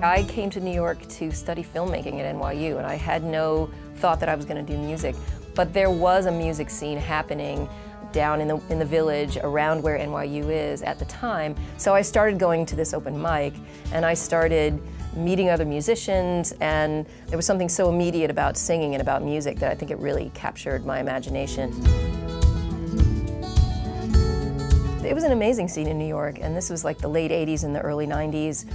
I came to New York to study filmmaking at NYU, and I had no thought that I was going to do music. But there was a music scene happening down in the village around where NYU is at the time. So I started going to this open mic, and I started meeting other musicians, and there was something so immediate about singing and about music that I think it really captured my imagination. It was an amazing scene in New York, and this was like the late 80s and the early 90s.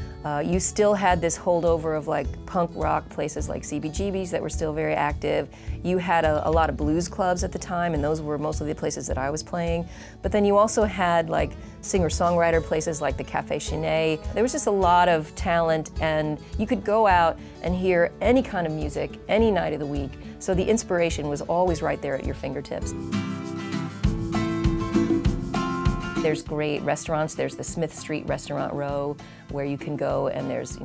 You still had this holdover of like punk rock places like CBGB's that were still very active. You had a lot of blues clubs at the time, and those were mostly the places that I was playing. But then you also had like singer-songwriter places like the Cafe Chenet. There was just a lot of talent, and you could go out and hear any kind of music any night of the week. So the inspiration was always right there at your fingertips. There's great restaurants. There's the Smith Street Restaurant Row where you can go, and there's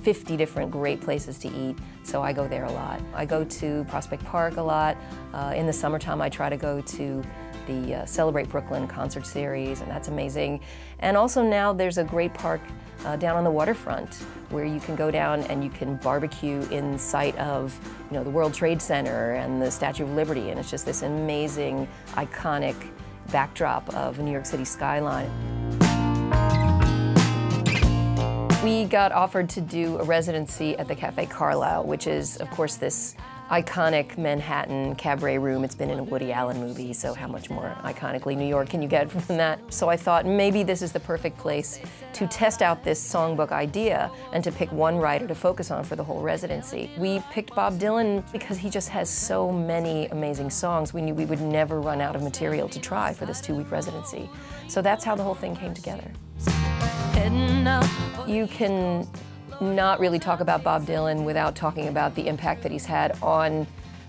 50 different great places to eat, so I go there a lot. I go to Prospect Park a lot. In the summertime I try to go to the Celebrate Brooklyn concert series, and that's amazing. And also now there's a great park down on the waterfront where you can go down and you can barbecue in sight of the World Trade Center and the Statue of Liberty, and it's just this amazing, iconic backdrop of a New York City skyline. We got offered to do a residency at the Cafe Carlyle, which is, of course, this iconic Manhattan cabaret room. It's been in a Woody Allen movie, so how much more iconically New York can you get from that? So I thought maybe this is the perfect place to test out this songbook idea and to pick one writer to focus on for the whole residency. We picked Bob Dylan because he just has so many amazing songs. We knew we would never run out of material to try for this 2-week residency. So that's how the whole thing came together. You can not really talk about Bob Dylan without talking about the impact that he's had on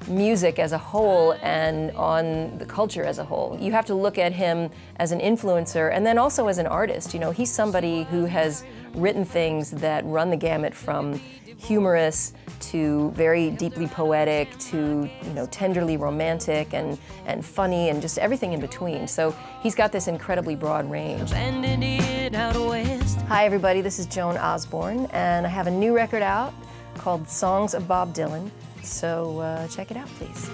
music as a whole and on the culture as a whole. You have to look at him as an influencer and then also as an artist. He's somebody who has written things that run the gamut from humorous to very deeply poetic to tenderly romantic and funny and just everything in between. So he's got this incredibly broad range. Hi everybody, this is Joan Osborne, and I have a new record out called Songs of Bob Dylan. So check it out, please.